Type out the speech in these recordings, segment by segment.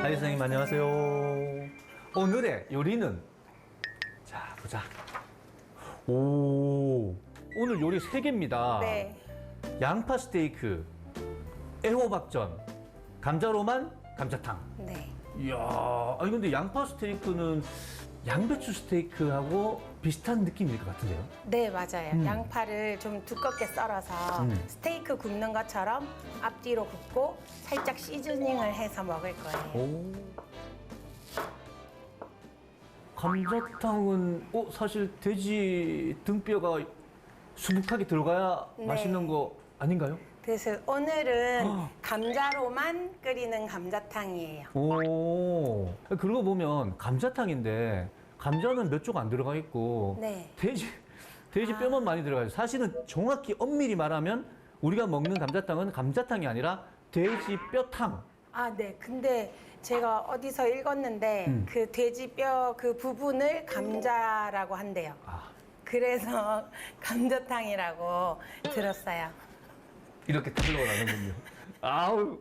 하이 선생님 안녕하세요. 오늘의 요리는 자 보자. 오 오늘 요리 3개입니다. 네. 양파 스테이크, 애호박전, 감자로만 감자탕. 네. 이야, 아니 근데 양파 스테이크는 양배추 스테이크하고 비슷한 느낌일 것 같은데요? 네, 맞아요. 양파를 좀 두껍게 썰어서 스테이크 굽는 것처럼 앞뒤로 굽고 살짝 시즈닝을 해서 먹을 거예요. 오. 감자탕은 사실 돼지 등뼈가 수북하게 들어가야 네. 맛있는 거 아닌가요? 그래서 오늘은 감자로만 끓이는 감자탕이에요. 오. 그러고 보면 감자탕인데 감자는 몇 쪽 안 들어가 있고 네. 돼지 뼈만 많이 들어가요. 사실은 정확히 엄밀히 말하면 우리가 먹는 감자탕은 감자탕이 아니라 돼지 뼈탕. 아, 네. 근데 제가 어디서 읽었는데 그 돼지뼈 그 부분을 감자라고 한대요. 아, 그래서 감자탕이라고 들었어요. 이렇게 탈로가 나는군요. 아우.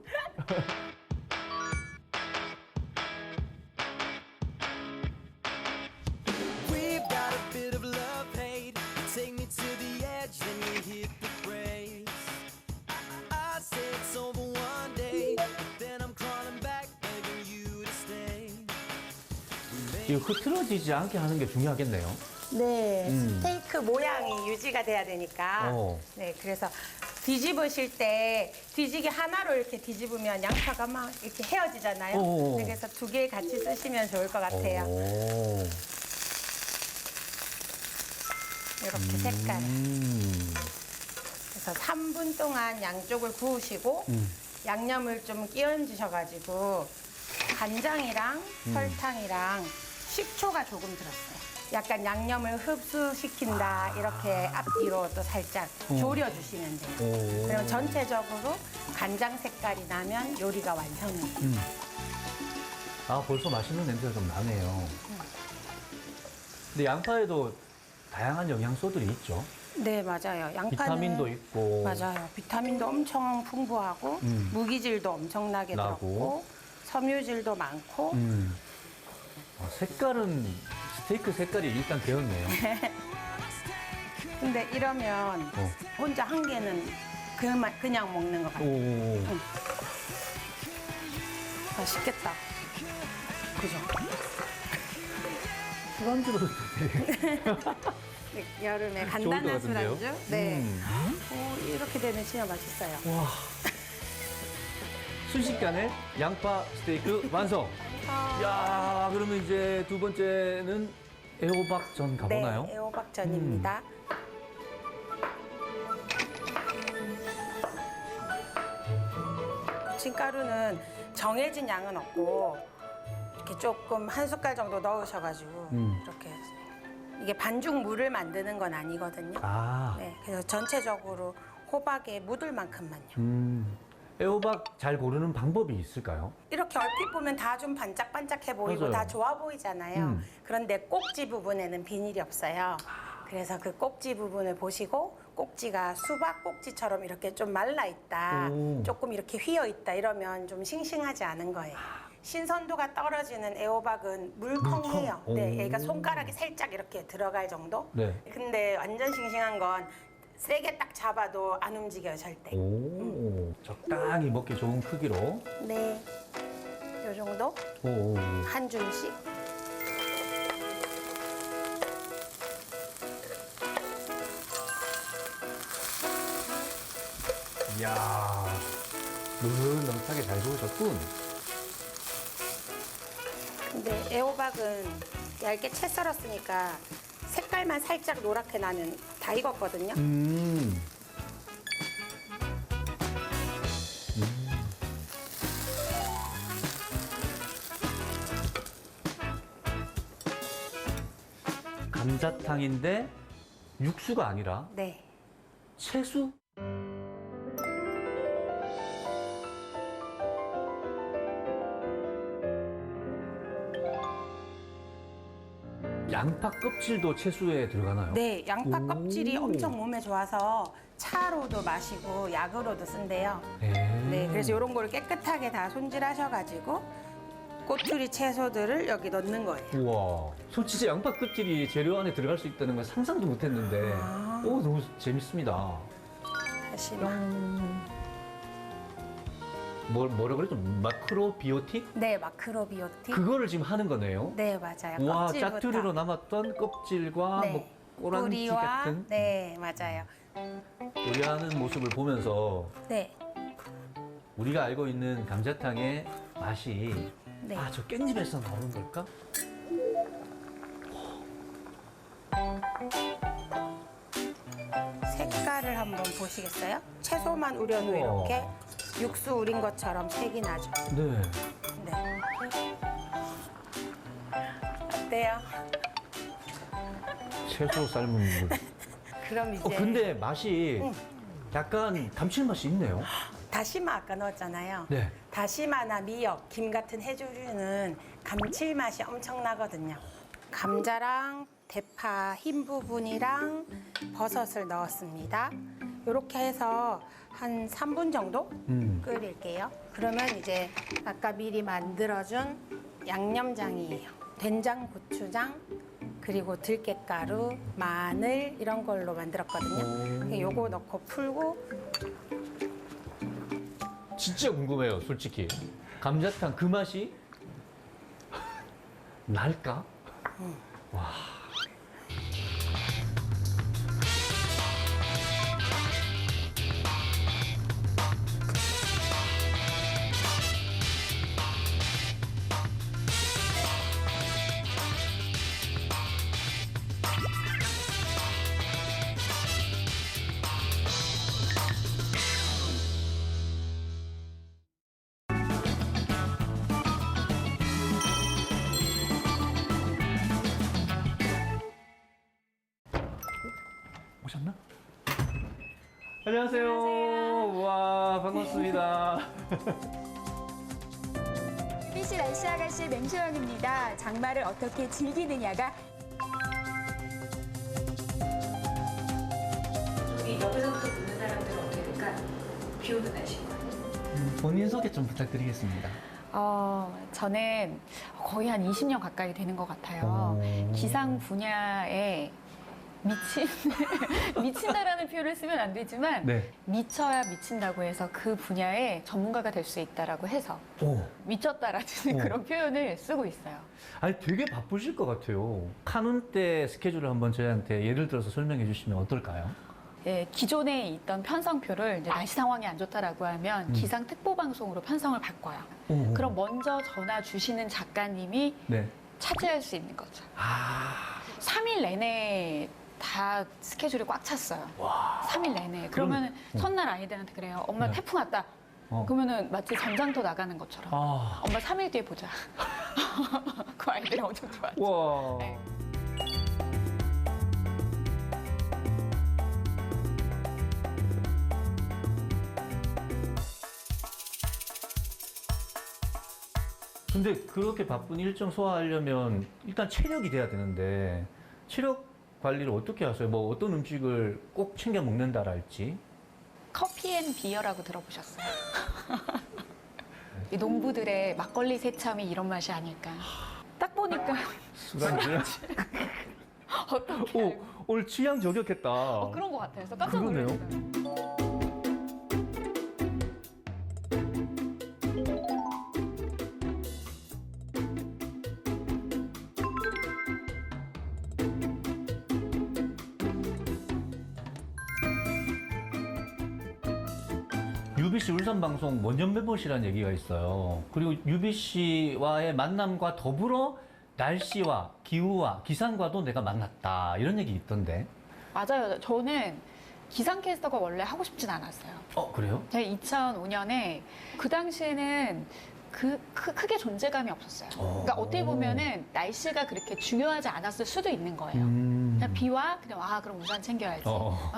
We've got a bit of love-hate. Take me to the edge, then you hit the brakes. I say it's over one day, then I'm crawling back, begging you to stay. 이거 흐트러지지 않게 하는 게 중요하겠네요. 네, 스테이크 모양이 유지가 돼야 되니까. 어. 네, 그래서 뒤집으실 때 뒤지기 하나로 이렇게 뒤집으면 양파가 막 이렇게 헤어지잖아요. 어. 네, 그래서 2개 같이 쓰시면 좋을 것 같아요. 오. 이렇게 색깔. 그래서 3분 동안 양쪽을 구우시고 양념을 좀 끼얹으셔가지고 간장이랑 설탕이랑 식초가 조금 들었어요. 약간 양념을 흡수시킨다 이렇게 앞뒤로 또 살짝 졸여주시면 돼요. 오. 그럼 전체적으로 간장 색깔이 나면 요리가 완성입니다. 아, 벌써 맛있는 냄새가 좀 나네요. 근데 양파에도 다양한 영양소들이 있죠. 네, 맞아요. 양파는 비타민도 있고. 맞아요. 비타민도 엄청 풍부하고 무기질도 엄청나게 나고. 들었고 섬유질도 많고 색깔은 스테이크 색깔이 일단 되었네요. 근데 이러면 혼자 한 개는 그냥 먹는 것 같아요. 오. 맛있겠다. 그죠? 술안주로 네, 여름에 좋을 것 간단한 같은데요? 술안주? 네. 오, 이렇게 되면 진짜 맛있어요. 와. 순식간에 양파 스테이크 완성. 야, 그러면 이제 두 번째는 애호박전 가보나요? 네, 애호박전입니다. 부침가루는 정해진 양은 없고 이렇게 조금 한 숟갈 정도 넣으셔가지고 이렇게 이게 반죽 물을 만드는 건 아니거든요. 아, 네, 그래서 전체적으로 호박에 묻을 만큼만요. 애호박 잘 고르는 방법이 있을까요? 이렇게 얼핏 보면 다 좀 반짝반짝해 보이고 맞아요. 다 좋아 보이잖아요. 그런데 꼭지 부분에는 비닐이 없어요. 그래서 그 꼭지 부분을 보시고 꼭지가 수박 꼭지처럼 이렇게 좀 말라 있다, 오. 조금 이렇게 휘어 있다 이러면 좀 싱싱하지 않은 거예요. 신선도가 떨어지는 애호박은 물컹해요. 물컹? 네, 오. 얘가 손가락이 살짝 이렇게 들어갈 정도. 네. 근데 완전 싱싱한 건 세게 딱 잡아도 안 움직여요, 절대. 오, 적당히 먹기 좋은 크기로. 네, 요 정도 오. 한 줌씩. 이야, 넉넉하게 잘 구워졌군. 근데 애호박은 얇게 채 썰었으니까 색깔만 살짝 노랗게 나면 다 익었거든요. 감자탕인데 육수가 아니라 네. 채수? 양파 껍질도 채수에 들어가나요? 네, 양파 오. 껍질이 엄청 몸에 좋아서 차로도 마시고 약으로도 쓴대요. 네. 네, 그래서 이런 걸 깨끗하게 다 손질하셔가지고 꼬투리 채소들을 여기 넣는 거예요. 우와. 솔직히 양파 껍질이 재료 안에 들어갈 수 있다는 건 상상도 못했는데, 오 너무 재밌습니다. 다시마. 뭐라 그랬죠? 마크로비오틱? 네, 마크로비오틱. 그거를 지금 하는 거네요. 네, 맞아요. 와, 껍질부터. 짜투리로 남았던 껍질과 네. 뭐 꼬랑지 뿌리와 같은 네, 맞아요. 요리하는 모습을 보면서 네, 우리가 알고 있는 감자탕의 맛이 네. 아, 저 깻잎에서 나오는 걸까? 색깔을 한번 보시겠어요? 채소만 우려도 우와. 이렇게 육수 우린 것처럼 색이 나죠. 네. 네. 어때요? 채소 삶은 물. 그럼 이제 근데 맛이 응. 약간 감칠맛이 있네요. 다시마 아까 넣었잖아요. 네. 다시마나 미역, 김 같은 해조류는 감칠맛이 엄청나거든요. 감자랑 대파 흰 부분이랑 버섯을 넣었습니다. 이렇게 해서 한 3분 정도 끓일게요. 그러면 이제 아까 미리 만들어준 양념장이에요. 된장, 고추장, 그리고 들깨가루, 마늘 이런 걸로 만들었거든요. 요거 넣고 풀고 진짜 궁금해요, 솔직히. 감자탕 그 맛이 날까? 와. 오셨나? 안녕하세요. 와, 반갑습니다. MBC 날씨 아가씨 맹소영입니다. 장마를 어떻게 즐기느냐가 여기 여기서부터 보는 사람들은 어떻게 될까요? 비 오는 날씨고. 본인 소개 좀 부탁드리겠습니다. 저는 거의 한 20년 가까이 되는 것 같아요. 기상 분야에 미친다라는 표현을 쓰면 안 되지만 네. 미쳐야 미친다고 해서 그 분야에 전문가가 될 수 있다라고 해서 오. 미쳤다라는 오. 그런 표현을 쓰고 있어요. 아니, 되게 바쁘실 것 같아요. 카눈 때 스케줄을 한번 저희한테 예를 들어서 설명해 주시면 어떨까요? 예, 기존에 있던 편성표를 이제 날씨 상황이 안 좋다라고 하면 기상 특보 방송으로 편성을 바꿔요. 오. 그럼 먼저 전화 주시는 작가님이 네. 차지할 수 있는 거죠. 아. 3일 내내 다 스케줄이 꽉 찼어요. 3일 내내. 그러면 첫날 아이들한테 그래요. 엄마 네. 태풍 왔다. 그러면은 마치 전장터 나가는 것처럼. 아. 엄마 3일 뒤에 보자. 그 아이들이 엄청 좋아하죠. 와. 네. 근데 그렇게 바쁜 일정 소화하려면 일단 체력이 돼야 되는데 체력 관리를 어떻게 하세요? 뭐 어떤 음식을 꼭 챙겨 먹는다랄지. 커피 앤 비어라고 들어보셨어요? 이 농부들의 막걸리 새참이 이런 맛이 아닐까. 딱 보니까 술안주. 어떻게 오, 오늘 취향 저격했다. 그런 것 같아요. 그래서 깜짝 그러네요. 놀랐어요. UBC 울산 방송 원년 멤버시라는 얘기가 있어요. 그리고 UBC와의 만남과 더불어 날씨와 기후와 기상과도 내가 만났다 이런 얘기 있던데. 맞아요. 저는 기상캐스터가 원래 하고 싶진 않았어요. 그래요? 제가 2005년에 그 당시에는 크게 존재감이 없었어요. 그러니까 어떻게 보면은 날씨가 그렇게 중요하지 않았을 수도 있는 거예요. 그냥 비와 그냥 그럼 우산 챙겨야지.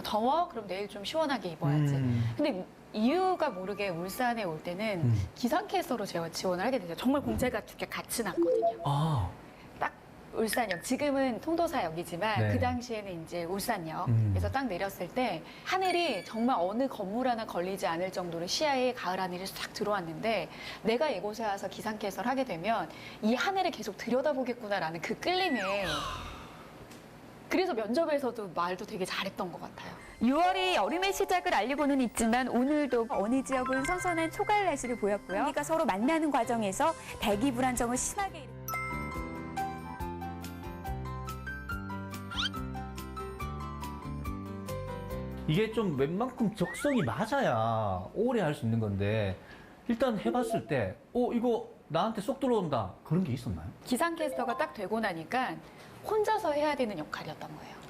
더워 그럼 내일 좀 시원하게 입어야지. 근데 이유가 모르게 울산에 올 때는 기상캐스터로 제가 지원을 하게 되죠. 정말 공채가 두 개 같이 났거든요. 아, 딱 울산역, 지금은 통도사역이지만 네. 그 당시에는 이제 울산역에서 딱 내렸을 때 하늘이 정말 어느 건물 하나 걸리지 않을 정도로 시야에 가을 하늘이 싹 들어왔는데 내가 이곳에 와서 기상캐스터를 하게 되면 이 하늘을 계속 들여다보겠구나라는 그 끌림에 그래서 면접에서도 말도 되게 잘했던 것 같아요. 6월이 여름의 시작을 알리고는 있지만 오늘도 어느 지역은 선선한 초가을 날씨를 보였고요. 공기가 서로 만나는 과정에서 대기 불안정을 심하게 일으킵니다. 이게 좀 웬만큼 적성이 맞아야 오래 할 수 있는 건데 일단 해봤을 때 이거 나한테 쏙 들어온다 그런 게 있었나요? 기상캐스터가 딱 되고 나니까 혼자서 해야 되는 역할이었던 거예요.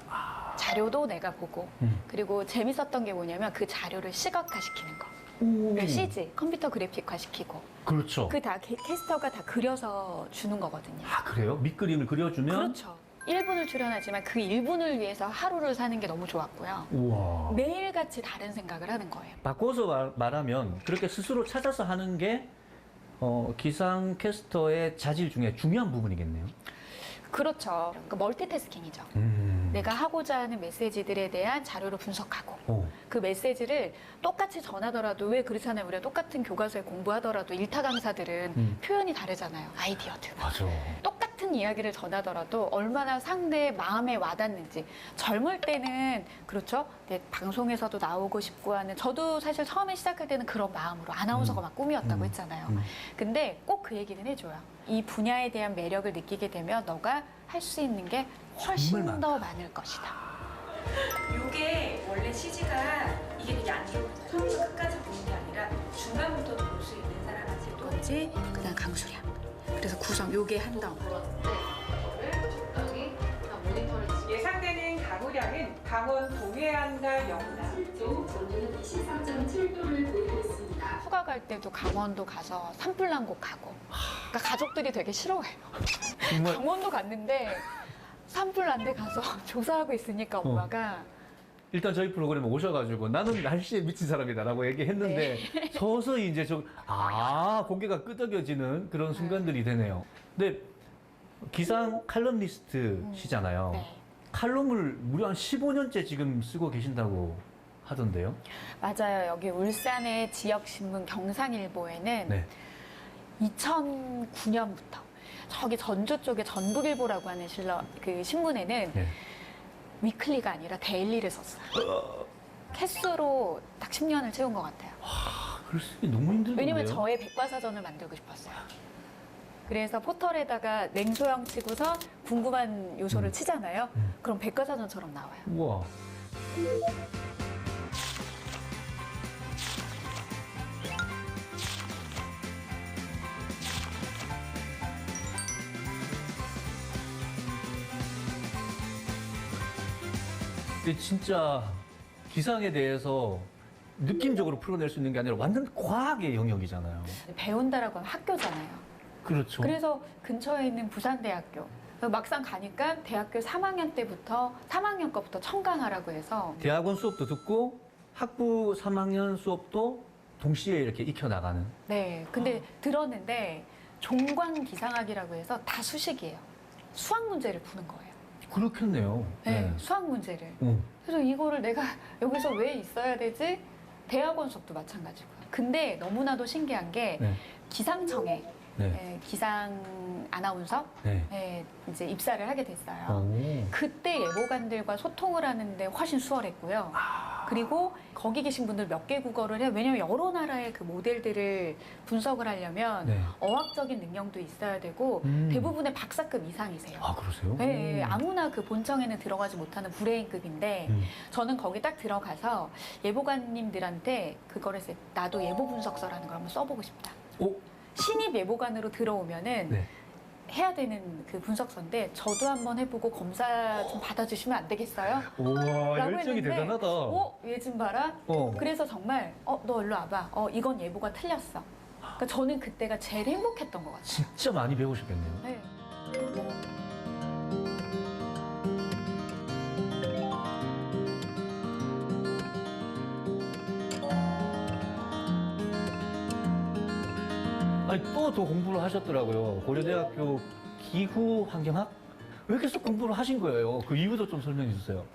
자료도 내가 보고 그리고 재밌었던 게 뭐냐면 그 자료를 시각화시키는 거. 그러니까 CG, 컴퓨터 그래픽화 시키고 그렇죠. 그 다 캐스터가 다 그려서 주는 거거든요. 아 그래요? 밑그림을 그려주면 그렇죠. 1분을 출연하지만 그 1분을 위해서 하루를 사는 게 너무 좋았고요. 우와. 매일같이 다른 생각을 하는 거예요. 바꿔서 말하면 그렇게 스스로 찾아서 하는 게 기상캐스터의 자질 중에 중요한 부분이겠네요. 그렇죠. 그러니까 멀티태스킹이죠. 내가 하고자 하는 메시지들에 대한 자료를 분석하고 오. 그 메시지를 똑같이 전하더라도 왜 그렇잖아요. 우리가 똑같은 교과서에 공부하더라도 일타 강사들은 표현이 다르잖아요. 아이디어들. 맞아. 똑같은 이야기를 전하더라도 얼마나 상대의 마음에 와닿는지. 젊을 때는 그렇죠. 네, 방송에서도 나오고 싶고 하는 저도 사실 처음에 시작할 때는 그런 마음으로 아나운서가 막 꿈이었다고 했잖아요. 근데 꼭 그 얘기는 해줘요. 이 분야에 대한 매력을 느끼게 되면 너가 할 수 있는 게 훨씬 정말 더 많을 것이다. 이게 원래 CG가 이게 되게 안 좋거든요. 처음부터 끝까지 보는 게 아니라 중간부터도 볼 수 있는 사람한테 또 이제 그다음 강수량. 그래서 구성 요게 한 덩. 예상되는 가구량은 강원 동해안과 영남, 휴가 갈 때도 강원도 가서 산불난곳 가고. 그러니까 가족들이 되게 싫어해요. 정말 강원도 갔는데 산불난데 가서 조사하고 있으니까 엄마가 일단 저희 프로그램에 오셔가지고 나는 날씨에 미친 사람이다라고 얘기했는데 서서히 이제 고개가 끄덕여지는 그런 순간들이 되네요. 근데 기상 칼럼니스트시잖아요. 네. 칼럼을 무려 한 15년째 지금 쓰고 계신다고 하던데요. 맞아요. 여기 울산의 지역신문 경상일보에는 네. 2009년부터 저기 전주 쪽에 전북일보라고 하는 그 신문에는 네. 위클리가 아니라 데일리를 썼어요. 캐스로 딱 10년을 채운 것 같아요. 글쎄 너무 힘들던데요. 왜냐면 저의 백과사전을 만들고 싶었어요. 그래서 포털에다가 냉소형 치고서 궁금한 요소를 치잖아요. 그럼 백과사전처럼 나와요. 우와. 근데 진짜 기상에 대해서 느낌적으로 풀어낼 수 있는 게 아니라 완전 과학의 영역이잖아요. 배운다라고 하면 학교잖아요. 그렇죠. 그래서 근처에 있는 부산대학교. 막상 가니까 대학교 3학년 때부터 3학년 거부터 청강하라고 해서 대학원 수업도 듣고 학부 3학년 수업도 동시에 이렇게 익혀나가는. 네. 근데 들었는데 종관 기상학이라고 해서 다 수식이에요. 수학 문제를 푸는 거예요. 그렇겠네요. 네. 수학 문제를. 그래서 이거를 내가 여기서 왜 있어야 되지? 대학원 수업도 마찬가지고요. 근데 너무나도 신기한 게 네. 기상청에 네. 기상 아나운서 네. 이제 입사를 하게 됐어요. 오. 그때 예보관들과 소통을 하는데 훨씬 수월했고요. 그리고 거기 계신 분들 몇 개 국어를 해요. 왜냐면 여러 나라의 그 모델들을 분석을 하려면 네. 어학적인 능력도 있어야 되고 대부분의 박사급 이상이세요. 아, 그러세요? 네, 아무나 그 본청에는 들어가지 못하는 브레인급인데 저는 거기 딱 들어가서 예보관님들한테 그거를 했어요. 나도 예보 분석서라는 걸 한번 써보고 싶다. 오? 신입 예보관으로 들어오면은 네. 해야 되는 그 분석서인데 저도 한번 해보고 검사 좀 받아주시면 안 되겠어요? 우와, 라고 열정이 했는데, 대단하다. 얘 좀 봐라. 그래서 정말 너 일로 와봐. 이건 예보가 틀렸어. 그러니까 저는 그때가 제일 행복했던 것 같아요. 진짜 많이 배우셨겠네요. 네. 아니, 또 더 공부를 하셨더라고요. 고려대학교 기후환경학? 왜 계속 공부를 하신 거예요? 그 이유도 좀 설명해 주세요.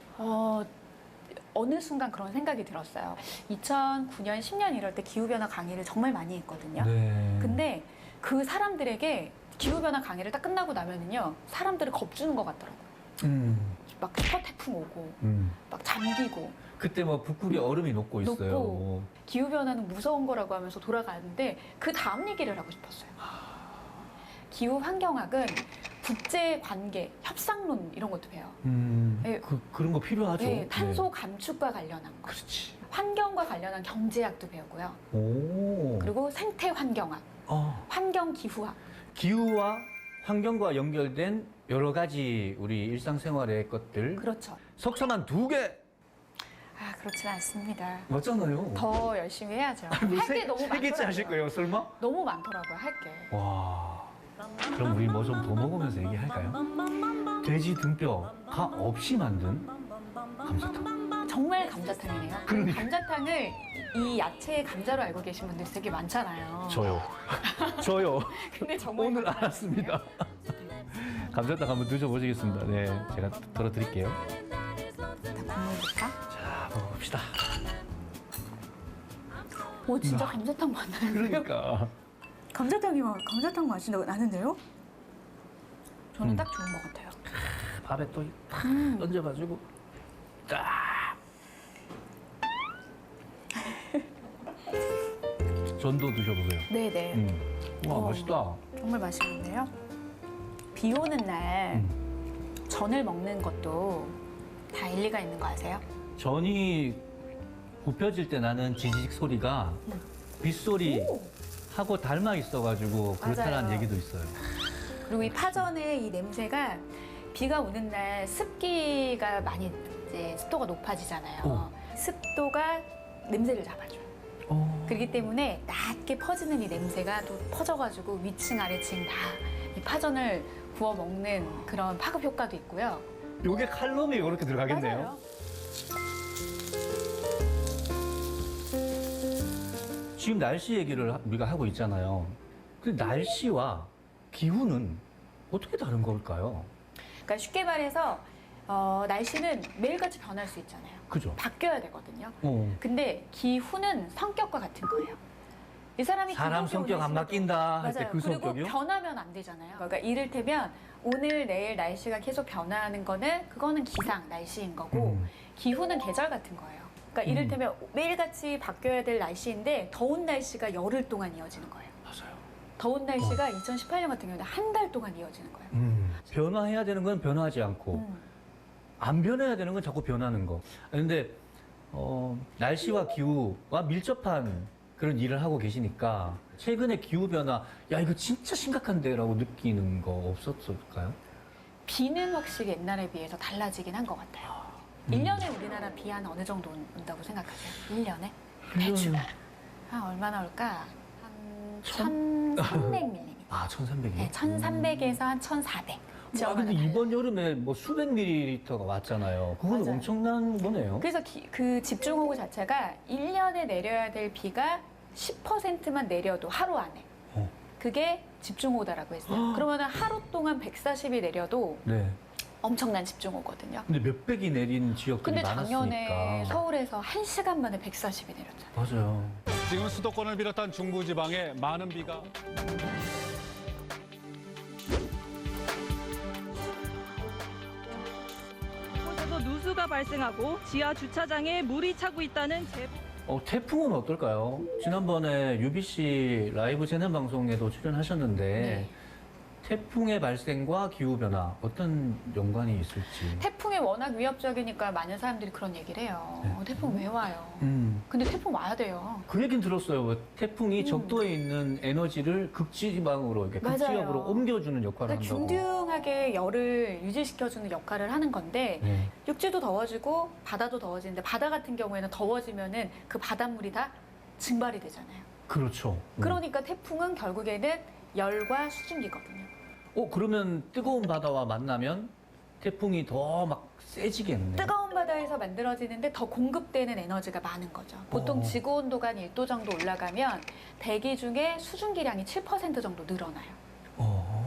어느 순간 그런 생각이 들었어요. 2009년, 10년 이럴 때 기후변화 강의를 정말 많이 했거든요. 네. 근데 그 사람들에게 기후변화 강의를 딱 끝나고 나면은요, 사람들을 겁주는 것 같더라고요. 막 슈퍼 태풍 오고, 막 잠기고, 그때 뭐 북극에 얼음이 녹고 있어요. 녹고. 기후변화는 무서운 거라고 하면서 돌아가는데 그 다음 얘기를 하고 싶었어요. 기후 환경학은 국제 관계, 협상론 이런 것도 배워요. 네. 그런 거 필요하죠. 네, 탄소 감축과 관련한 거. 그렇지. 환경과 관련한 경제학도 배우고요. 오. 그리고 생태 환경학, 환경 기후학. 기후와 환경과 연결된 여러 가지 우리 일상생활의 것들. 그렇죠. 석사만 2개. 아, 그렇진 않습니다. 맞잖아요. 더 열심히 해야죠. 할 게 너무 세 개째 하실 많더라고요. 거예요, 설마? 너무 많더라고요, 할 게. 와. 그럼 우리 뭐 좀 더 먹으면서 얘기할까요? 돼지 등뼈가 없이 만든 감자탕. 정말 감자탕이네요. 그러니까. 감자탕을 이 야채 감자로 알고 계신 분들 되게 많잖아요. 저요. 저요. 근데 정말 오늘 감자탕이에요. 알았습니다. 감자탕 한번 드셔보시겠습니다. 네, 제가 덜어드릴게요. 국물부터. 자, 먹어봅시다. 오, 진짜 감자탕 맛 나는데요? 그러니까. 감자탕 맛이 나는데요? 저는 딱 좋은 것 같아요. 밥에 또 탁 얹어가지고 딱. 전도 드셔보세요. 네네. 와, 맛있다. 정말 맛있는데요. 비 오는 날 전을 먹는 것도 다 일리가 있는 거 아세요? 전이 굽혀질 때 나는 지직 소리가 빗소리 하고 닮아 있어가지고 그렇다는 맞아요. 얘기도 있어요. 그리고 이 파전의 이 냄새가 비가 오는 날 습기가 많이 이제 습도가 높아지잖아요. 습도가 냄새를 잡아줘요. 그렇기 때문에 낮게 퍼지는 이 냄새가 또 퍼져가지고 위층 아래층 다 이 파전을 구워 먹는 그런 파급 효과도 있고요. 요게 칼럼이 이렇게 들어가겠네요. 맞아요. 지금 날씨 얘기를 우리가 하고 있잖아요. 근데 날씨와 기후는 어떻게 다른 걸까요? 그러니까 쉽게 말해서 날씨는 매일같이 변할 수 있잖아요. 그죠? 바뀌어야 되거든요. 어. 근데 기후는 성격과 같은 거예요. 이 사람이 사람 기복이 성격 오는 안 바뀐다 할 때 맞아요. 그 그리고 성격이요? 변하면 안 되잖아요. 그러니까 이를테면 오늘 내일 날씨가 계속 변화하는 거는 그거는 기상 날씨인 거고 기후는 계절 같은 거예요. 그러니까 이를테면 매일같이 바뀌어야 될 날씨인데 더운 날씨가 열흘 동안 이어지는 거예요. 맞아요. 더운 날씨가 2018년 같은 경우는 한 달 동안 이어지는 거예요. 변화해야 되는 건 변화하지 않고 안 변해야 되는 건 자꾸 변하는 거. 근데 날씨와 기후와 밀접한 그런 일을 하고 계시니까 최근에 기후 변화, 야 이거 진짜 심각한데라고 느끼는 거 없었을까요? 비는 확실히 옛날에 비해서 달라지긴 한 것 같아요. 1년에 우리나라 비 한 어느 정도 온다고 생각하세요? 1년에? 대충. 한 얼마나 올까? 한 1,300mm. 아, 1,300이요? 네, 1,300에서 한 1,400. 아, 근데 이번 여름에 뭐 수백 밀리리터가 왔잖아요. 그건 맞아요. 엄청난 거네요. 그래서 그 집중호우 자체가 1년에 내려야 될 비가 10%만 내려도 하루 안에. 어. 그게 집중호우다라고 했어요. 그러면 하루 동안 1140이 내려도 네. 엄청난 집중호우거든요. 근데 몇백이 내린 지역들이 근데 많았으니까. 작년에 서울에서 1시간 만에 140이 내렸잖아요. 맞아요. 지금 수도권을 비롯한 중부지방에 많은 비가 곳에서 누수가 발생하고 지하 주차장에 물이 차고 있다는 제보. 태풍은 어떨까요? 지난번에 UBC 라이브 재난 방송에도 출연하셨는데 네. 태풍의 발생과 기후 변화 어떤 연관이 있을지. 태풍이 워낙 위협적이니까 많은 사람들이 그런 얘기를 해요. 네. 태풍 왜 와요? 근데 태풍 와야 돼요. 그 얘기는 들었어요. 태풍이 적도에 있는 에너지를 극지방으로 이렇게 맞아요. 극지역으로 옮겨주는 역할을 그러니까 한다고. 균등하게 열을 유지시켜주는 역할을 하는 건데 네. 육지도 더워지고 바다도 더워지는데 바다 같은 경우에는 더워지면은 그 바닷물이 다 증발이 되잖아요. 그렇죠. 그러니까 태풍은 결국에는 열과 수증기거든요. 그러면 뜨거운 바다와 만나면 태풍이 더 막 세지겠네. 뜨거운 바다에서 만들어지는데 더 공급되는 에너지가 많은 거죠. 보통 지구 온도가 한 1도 정도 올라가면 대기 중에 수증기량이 7% 정도 늘어나요.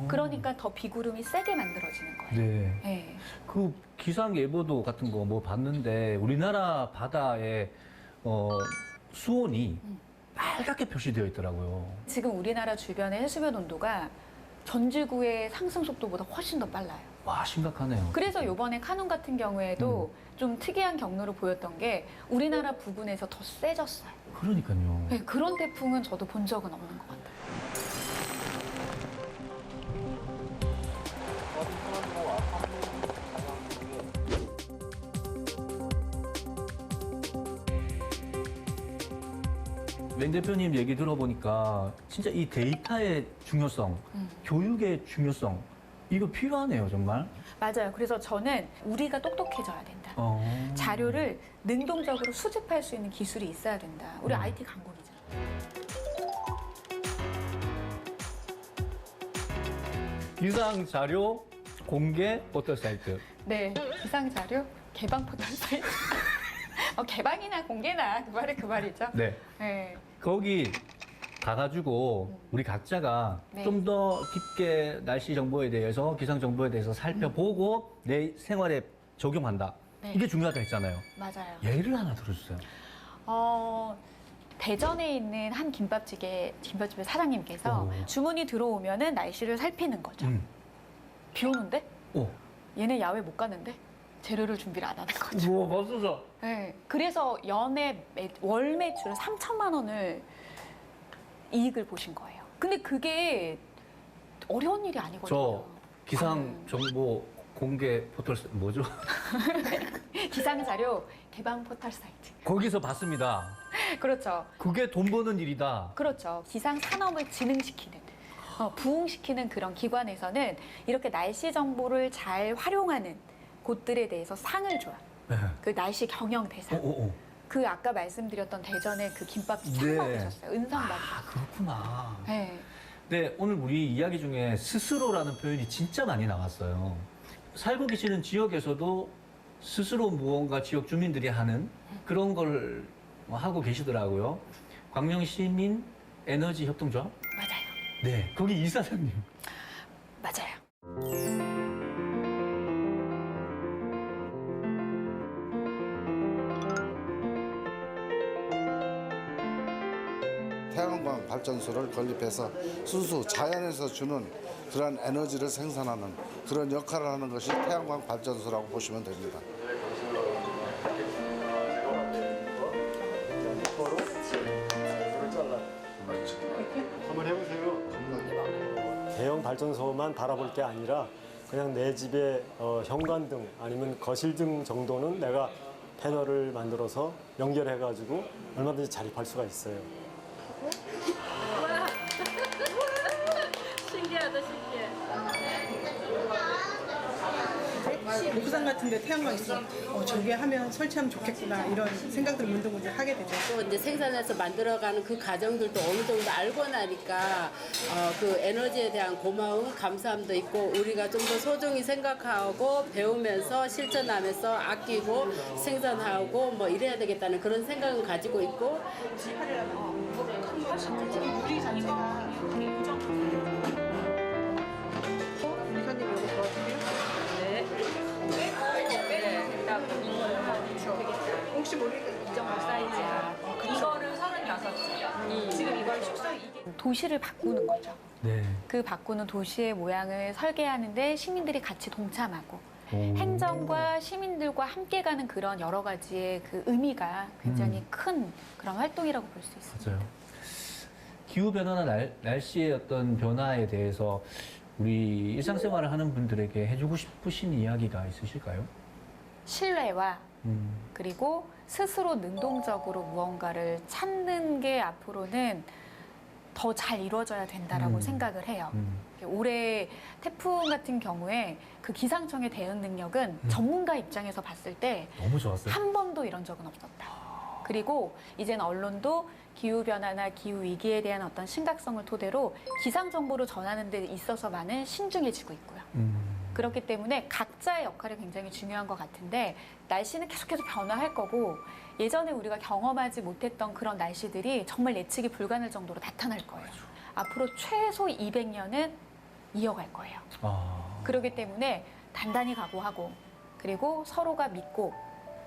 그러니까 더 비구름이 세게 만들어지는 거예요. 네. 네. 그 기상 예보도 같은 거 뭐 봤는데 우리나라 바다에 수온이 빨갛게 표시되어 있더라고요. 지금 우리나라 주변의 해수면 온도가 전 지구의 상승 속도보다 훨씬 더 빨라요. 와, 심각하네요. 그래서 이번에 카눈 같은 경우에도 좀 특이한 경로를 보였던 게 우리나라 부근에서 더 세졌어요. 그러니까요. 네, 그런 태풍은 저도 본 적은 없는 것 같아요. 맹 대표님 얘기 들어보니까 진짜 이 데이터의 중요성, 교육의 중요성, 이거 필요하네요, 정말. 맞아요. 그래서 저는 우리가 똑똑해져야 된다. 자료를 능동적으로 수집할 수 있는 기술이 있어야 된다. 우리 IT 강국이잖아요. 기상 자료 공개 포털 사이트. 네, 기상 자료 개방 포털 사이트. 개방이나 공개나 그 말이죠. 네. 네. 거기 가가지고 우리 각자가 네. 좀 더 깊게 날씨 정보에 대해서, 기상 정보에 대해서 살펴보고 내 생활에 적용한다. 네. 이게 중요하다 했잖아요. 맞아요. 예를 하나 들어주세요. 대전에 있는 한 김밥집의 사장님께서 주문이 들어오면은 날씨를 살피는 거죠. 비 오는데? 얘네 야외 못 가는데? 재료를 준비를 안 하는 거죠. 우와, 맙소사. 네. 그래서 월 매출을 3천만 원을 이익을 보신 거예요. 근데 그게 어려운 일이 아니거든요. 저 기상 정보 공개 포털 뭐죠? 기상 자료 개방 포털 사이트. 거기서 봤습니다. 그렇죠. 그게 돈 버는 일이다. 그렇죠. 기상 산업을 진흥시키는, 부흥시키는 그런 기관에서는 이렇게 날씨 정보를 잘 활용하는 곳들에 대해서 상을 줘요. 네. 그 날씨 경영 대상. 그 아까 말씀드렸던 대전의 그 김밥집 상 네. 받으셨어요. 은상 받으셨어요. 아, 그렇구나. 네. 네, 오늘 우리 이야기 중에 스스로라는 표현이 진짜 많이 나왔어요. 살고 계시는 지역에서도 스스로 무언가 지역 주민들이 하는 그런 걸 하고 계시더라고요. 광명시민 에너지 협동조합? 맞아요. 네, 거기 이사장님. 맞아요. 태양광 발전소를 건립해서 순수 자연에서 주는 그런 에너지를 생산하는 그런 역할을 하는 것이 태양광 발전소라고 보시면 됩니다. 한번 해보세요. 대형 발전소만 바라볼 게 아니라 그냥 내 집에 현관등 아니면 거실등 정도는 내가 패널을 만들어서 연결해가지고 얼마든지 자립할 수가 있어요. 신기하다, 신기해. 목상 같은데 태양광 있으면 저게 하면 설치하면 좋겠구나 이런 생각들을 문득문득 하게 되죠. 또 이제 생산해서 만들어가는 그 과정들도 어느 정도 알고 나니까 그 에너지에 대한 고마움, 감사함도 있고 우리가 좀 더 소중히 생각하고 배우면서 실천하면서 아끼고 생산하고 뭐 이래야 되겠다는 그런 생각을 가지고 있고. 혹시 모르니까 이 정도 사이즈야. 이거를 36개. 지금 이걸 축소 이게. 도시를 바꾸는 거죠. 네. 그 바꾸는 도시의 모양을 설계하는데 시민들이 같이 동참하고 행정과 시민들과 함께 가는 그런 여러 가지의 그 의미가 굉장히 큰 그런 활동이라고 볼 수 있습니다. 맞아요. 기후변화나 날씨의 어떤 변화에 대해서 우리 일상생활을 하는 분들에게 해주고 싶으신 이야기가 있으실까요? 신뢰와 그리고 스스로 능동적으로 무언가를 찾는 게 앞으로는 더 잘 이루어져야 된다라고 생각을 해요. 올해 태풍 같은 경우에 그 기상청의 대응 능력은 전문가 입장에서 봤을 때 너무 좋았어요. 한 번도 이런 적은 없었다. 그리고 이제는 언론도 기후변화나 기후위기에 대한 어떤 심각성을 토대로 기상정보를 전하는 데 있어서 많은 신중해지고 있고요. 그렇기 때문에 각자의 역할이 굉장히 중요한 것 같은데 날씨는 계속해서 변화할 거고 예전에 우리가 경험하지 못했던 그런 날씨들이 정말 예측이 불가능할 정도로 나타날 거예요. 앞으로 최소 200년은 이어갈 거예요. 아. 그렇기 때문에 단단히 각오하고 그리고 서로가 믿고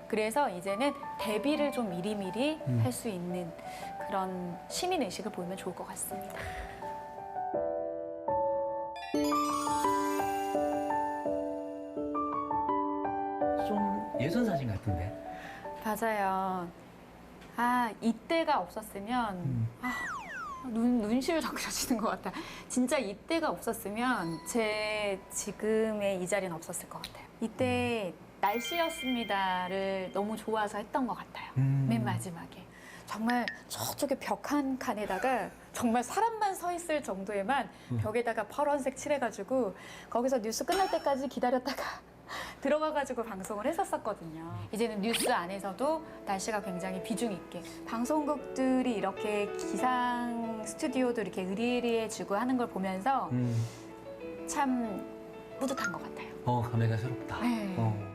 그래서 이제는 대비를 좀 미리미리 할 수 있는 그런 시민의식을 보이면 좋을 것 같습니다. 좀 예전 사진 같은데. 맞아요. 아, 이때가 없었으면 눈시울 더 그려지는 것 같아요. 진짜 이때가 없었으면 제 지금의 이 자리는 없었을 것 같아요. 이때 날씨였습니다를 너무 좋아서 했던 것 같아요. 맨 마지막에. 정말 저쪽에 벽 한 칸에다가 정말 사람만 서 있을 정도에만 벽에다가 파란색 칠해가지고 거기서 뉴스 끝날 때까지 기다렸다가 들어가가지고 방송을 했었거든요. 이제는 뉴스 안에서도 날씨가 굉장히 비중 있게 방송국들이 이렇게 기상 스튜디오도 이렇게 으리으리해지고 하는 걸 보면서 참 뿌듯한 것 같아요. 감회가 새롭다. 네.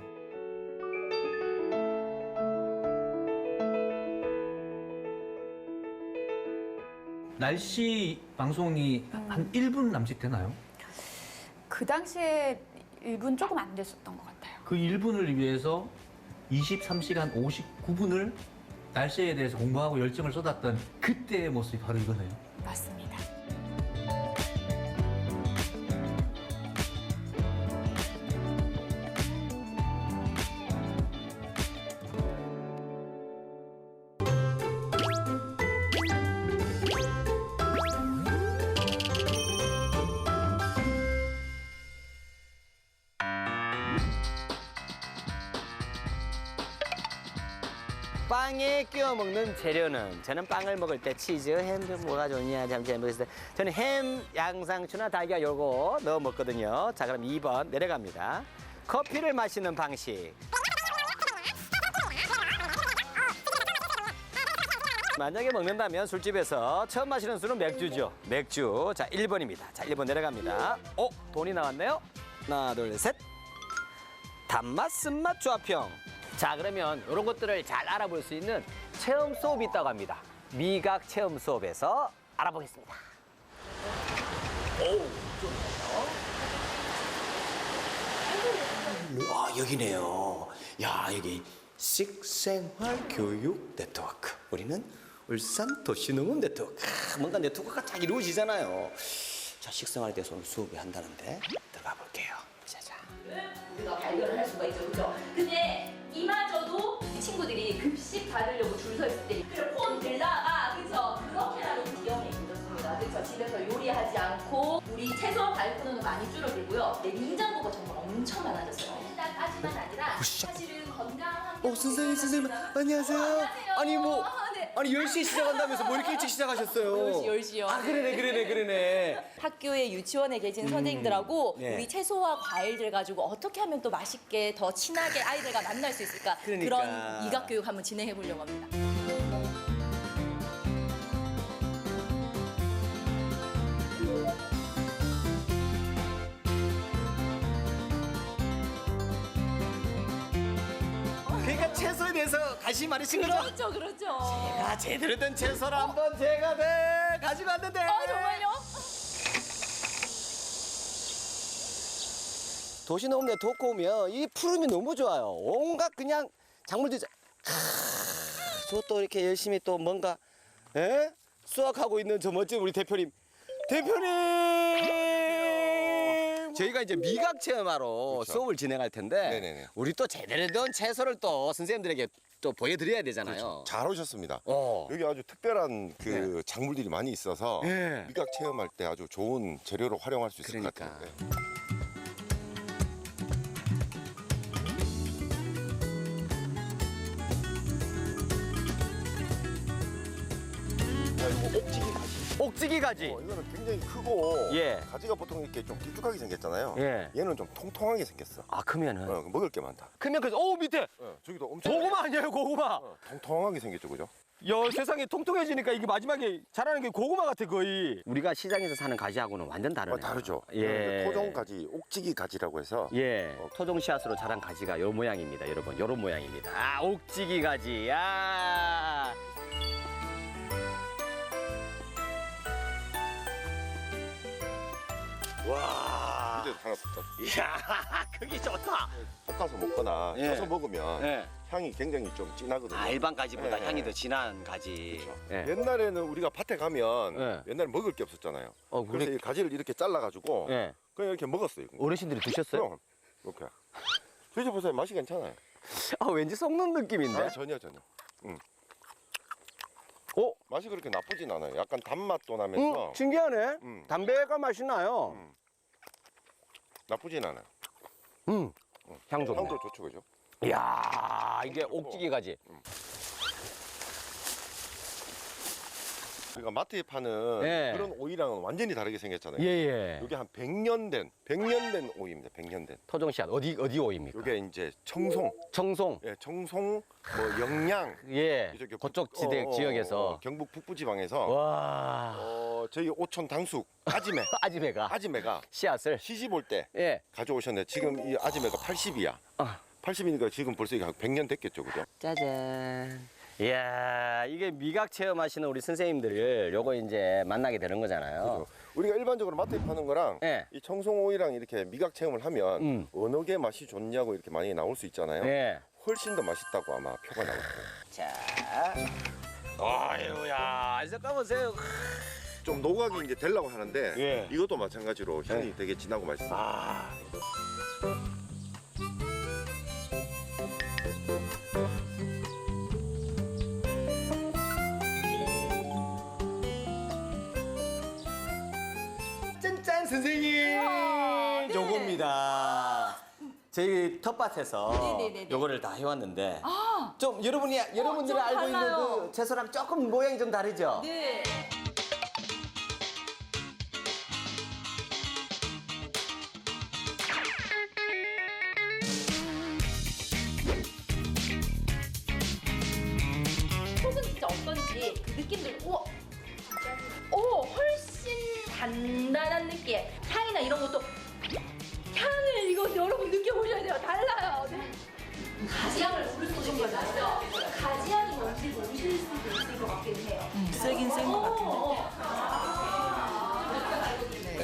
날씨 방송이 한 1분 남짓 되나요? 그 당시에 1분 조금 안 됐었던 것 같아요. 그 1분을 위해서 23시간 59분을 날씨에 대해서 공부하고 열정을 쏟았던 그때의 모습이 바로 이거네요. 맞습니다. 빵에 끼워 먹는 재료는 저는 빵을 먹을 때 치즈, 햄 뭐가 좋냐 잠시 해보겠습니다. 저는 햄, 양상추나 달걀 요거 넣어 먹거든요. 자, 그럼 2번 내려갑니다. 커피를 마시는 방식. 만약에 먹는다면 술집에서 처음 마시는 술은 맥주죠. 맥주. 자, 1번입니다. 자, 1번 내려갑니다. 돈이 나왔네요. 하나, 둘, 셋. 단맛, 쓴맛 조합형. 자, 그러면 이런 것들을 잘 알아볼 수 있는 체험 수업이 있다고 합니다. 미각 체험 수업에서 알아보겠습니다. 여기네요. 야, 여기 식생활교육 네트워크. 우리는 울산 도시농업 네트워크. 뭔가 네트워크가 딱 이루어지잖아요. 자, 식생활에 대해서 오늘 수업을 한다는데 들어가 볼게요. 자자. 우리가 발견을 할 수가 있죠, 그렇죠? 근데 이마저도 이 친구들이 급식 받으려고 줄 서 있을 때 그래 폰 들다가 그렇죠? 그렇게라도 위험에 이르렀습니다. 그렇죠? 집에서 요리하지 않고 우리 채소 발효는 많이 줄어들고요. 냉장고가 정말 엄청 많아졌어요. 일단까지만 아니라 사실은 건강한 선생님, 안녕하세요. 아니, 뭐, 네. 아니, 10시에 시작한다면서 뭐 이렇게 일찍 시작하셨어요? 10시요. 아, 그러네. 학교에 유치원에 계신 선생님들하고 네. 우리 채소와 과일들 가지고 어떻게 하면 또 맛있게 더 친하게 아이들과 만날 수 있을까 그러니까. 그런 미각 교육 한번 진행해 보려고 합니다. 그러니까 채소에 대해서 관심 많으신 거죠? 그렇죠. 제가 제대로 된 채소를 한번 제가 가지고 왔는데. 정말요? 도시농업 네트워크 오면 이 푸름이 너무 좋아요. 온갖 그냥 작물들. 저또 이렇게 열심히 또 뭔가 수확하고 있는 저 멋진 우리 대표님. 저희가 이제 미각 체험하러 수업을 진행할 텐데 우리 또 제대로 된 채소를 또 선생님들에게 또 보여드려야 되잖아요. 그렇죠. 잘 오셨습니다. 여기 아주 특별한 그 작물들이 많이 있어서 미각 체험할 때 아주 좋은 재료로 활용할 수 있을 것 같아요. 옥지기 가지. 이거는 굉장히 크고 가지가 보통 이렇게 좀 길쭉하게 생겼잖아요. 얘는 좀 통통하게 생겼어. 아, 크면은 먹을 게 많다. 크면 그래서 밑에 저기도 엄청 고구마 아니에요, 고구마. 통통하게 생겼죠, 그죠? 야, 세상에 통통해지니까 이게 마지막에 자라는 게 고구마 같아 거의. 우리가 시장에서 사는 가지하고는 완전 다르네요. 다르죠. 예. 토종 가지, 옥지기 가지라고 해서 토종 씨앗으로 자란 가지가 요 모양입니다, 여러분. 요런 모양입니다. 아, 옥지기 가지. 야. 와. 이제 하나 섞어. 이야, 크기 좋다. 볶아서 먹거나 예. 쪄서 먹으면 예. 향이 굉장히 좀 진하거든요. 아, 일반 가지보다 예, 향이 예. 더 진한 가지. 예. 옛날에는 우리가 밭에 가면 예. 옛날에 먹을 게 없었잖아요. 어, 그래서 이 가지를 이렇게 잘라가지고 예. 그냥 이렇게 먹었어요. 어르신들이 드셨어요? 그럼 이렇게 드셔보세요. 맛이 괜찮아요. 아, 왠지 썩는 느낌인데? 아, 전혀. 오, 맛이 그렇게 나쁘진 않아요. 약간 단맛도 나면서 신기하네. 담배가 맛이 나요. 나쁘진 않아요. 향 좋네. 향도 좋죠, 그죠? 이야, 이게 옥지기 가지. 우리가 마트에 파는 예. 그런 오이랑은 완전히 다르게 생겼잖아요. 예. 이게 한 100년 된 오이입니다. 100년 된. 토종 씨앗 어디 오입니까? 이게 이제 청송. 예, 청송, 뭐 영양. 예. 이렇게 그쪽 지역에서. 경북 북부 지방에서. 와. 저희 오촌 당숙 아지매. 아지매가 씨앗을 시집 올 때 예. 가져오셨네. 지금 이 아지매가 80이야. 80이니까 지금 벌써 한 100년 됐겠죠, 그죠? 짜잔. 이야, 이게 미각 체험하시는 우리 선생님들 요거 이제 만나게 되는 거잖아요. 그죠. 우리가 일반적으로 마트에 파는 거랑 예. 이 청송 오이랑 이렇게 미각 체험을 하면 어느 게 맛이 좋냐고 이렇게 많이 나올 수 있잖아요. 예. 훨씬 더 맛있다고 아마 표가 나올 거예요. 자. 아유야, 색깔 보세요. 좀 노각이 이제 되려고 하는데 예. 이것도 마찬가지로 향이 되게 진하고 맛있어요. 짠짠 선생님, 요겁니다. 저희 텃밭에서 요거를 다 해왔는데 좀 여러분들이 알고 있는 그 채소랑 조금 모양이 좀 다르죠? 네. 속은 진짜 어떤지 그 느낌들 훨씬 단단한 느낌 향이나 이런 것도 향을 이거 여러분 느껴보셔야 돼요. 달라요. 네. 가지향을 부를 수도 있겠어요. 가지향이 뭔지 모르실 수도 있을 것 같긴 해요. 세긴 센 것 같은데.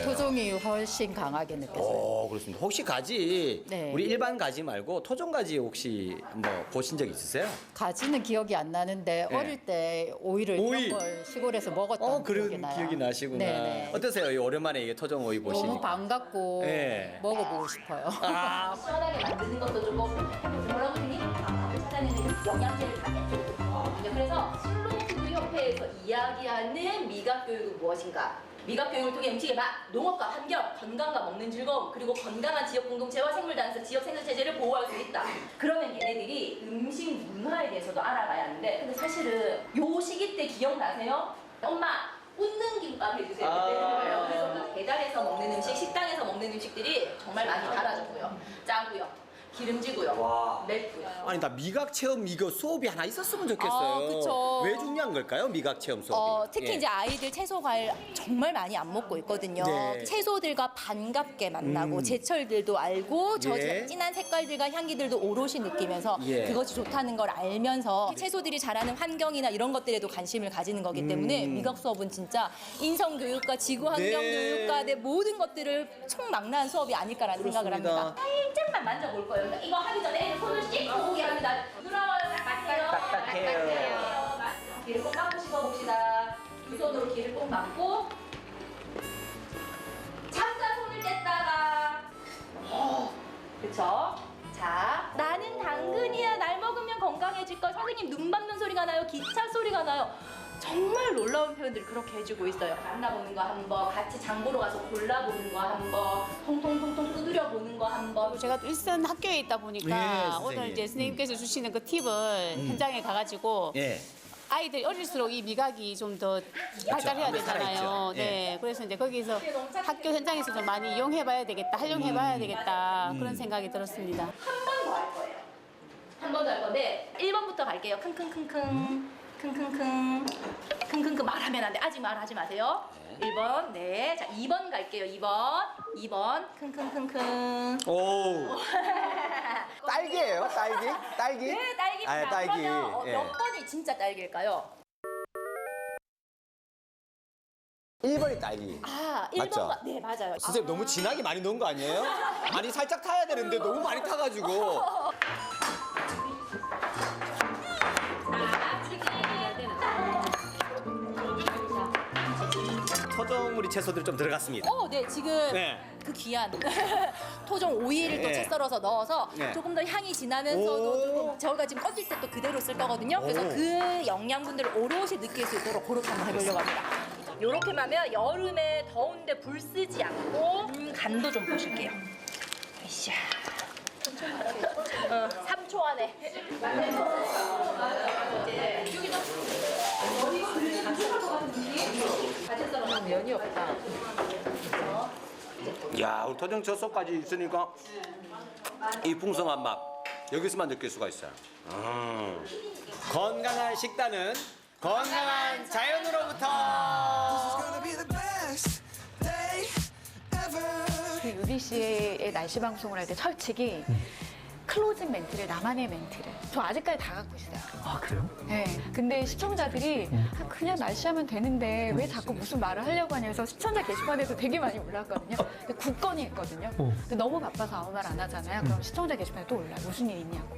토종이 훨씬 강하게 느껴져요. 그렇습니다. 혹시 가지 네. 우리 일반 가지 말고 토종 가지 혹시 뭐 보신 적 있으세요? 가지는 기억이 안 나는데 네. 어릴 때 오이를 오이. 이런 걸 시골에서 먹었던 그런 기억이 나요. 기억이 나시구나. 네네. 어떠세요? 이 오랜만에 이게 토종 오이 보시니까. 너무 반갑고 네. 먹어보고 싶어요. 시원하게 만드는 것도 조금 뭐라고 했니? 찾아내는 영양제를 다 뺐거든요. 그래서 슬로푸드 협회에서 이야기하는 미각 교육은 무엇인가? 미각 교육을 통해 음식의 맛, 농업과 환경, 건강과 먹는 즐거움, 그리고 건강한 지역 공동체와 생물 다양성, 지역 생태 체제를 보호할 수 있다. 그러면 얘네들이 음식 문화에 대해서도 알아가야 하는데, 근데 사실은 요 시기 때 기억나세요? 엄마 웃는 김밥 해주세요. 그래서 배달해서 먹는 음식, 식당에서 먹는 음식들이 정말 많이 달아졌고요. 짜고요. 기름지고요. 맵고요. 아니 나 미각 체험 이거 수업이 하나 있었으면 좋겠어요. 그쵸. 왜 중요한 걸까요? 미각 체험 수업이. 특히 예. 이제 아이들 채소 과일 정말 많이 안 먹고 있거든요. 네. 채소들과 반갑게 만나고 제철들도 알고 저 예. 진한 색깔들과 향기들도 오롯이 느끼면서 예. 그것이 좋다는 걸 알면서 채소들이 자라는 환경이나 이런 것들에도 관심을 가지는 거기 때문에 미각 수업은 진짜 인성 교육과 지구 환경 네. 교육과 내 모든 것들을 총망라한 수업이 아닐까라는 생각을 합니다. 살짝만 만져볼 거예요. 그러니까 이거 하기 전에 애들 손을 씻고 오게 합니다. 누나와 딱딱해요. 딱딱해요. 귀를 꼭 막고 씹어봅시다. 두 손으로 귀를 꼭 막고 잠깐 손을 뗐다가 그쵸? 자, 나는 당근이야. 날 먹으면 건강해질 걸. 선생님 눈 밟는 소리가 나요. 기차 소리가 나요. 정말 놀라운 표현들을 그렇게 해주고 있어요. 만나보는 거 한 번, 같이 장보러 가서 골라보는 거 한 번, 통통통통 두드려 보는 거 한 번. 제가 일선 학교에 있다 보니까 예, 오늘 이제 선생님께서 주시는 그 팁을 현장에 가가지고 예. 아이들이 어릴수록 이 미각이 좀 더 발달해야 아무래도 되잖아요. 살아있죠. 네, 예. 그래서 이제 거기서 학교 현장에서 좀 많이 이용해봐야 되겠다, 활용해봐야 되겠다 그런 생각이 들었습니다. 한 번 더 할 거예요. 한 번 더 할 건데 1번부터 갈게요. 킁킁킁킁 킁킁킁 킁킁킁 말하면 안 돼. 아직 말하지 마세요. 1번 네. 자 2번 갈게요. 2번 킁킁킁킁 오. 딸기예요? 딸기? 딸기? 네 딸기입니다. 아, 딸기. 그러면 예. 몇 번이 진짜 딸기일까요? 1번이 딸기. 아, 맞죠? 1번가? 네, 맞아요. 선생님 너무 진하게 많이 넣은 거 아니에요? 아니 살짝 타야 되는데 너무 많이 타가지고. 토종우리 채소들 좀 들어갔습니다. 네, 지금 네. 그 귀한 토종 오이를 또 네. 채 썰어서 넣어서 네. 조금 더 향이 진하면서도 조금 저희가 지금 꺾일 때 또 그대로 쓸 거거든요. 그래서 오. 그 영양분들을 오롯이 느낄 수 있도록 그렇게 한번 해보려고 합니다. 요렇게만 하면 여름에 더운데 불 쓰지 않고 간도 좀 보실게요. 으쌰. 3초 안에. 면이 없다. 야, 우리 토종 젖소까지 있으니까 이 풍성한 맛 여기서만 느낄 수가 있어요. 건강한 식단은 건강한 자연으로부터. 그 유리 씨의 날씨 방송을 할 때 철칙이 클로징 멘트를 나만의 멘트를 저 아직까지 다 갖고 있어요. 아, 그래요? 네. 근데 시청자들이 아, 그냥 날씨하면 되는데 왜 자꾸 무슨 말을 하려고 하냐 해서 시청자 게시판에도 되게 많이 올라왔거든요. 근데 굳건히 했거든요. 근데 너무 바빠서 아무 말 안 하잖아요. 그럼 시청자 게시판에 또 올라요. 무슨 일 있냐고.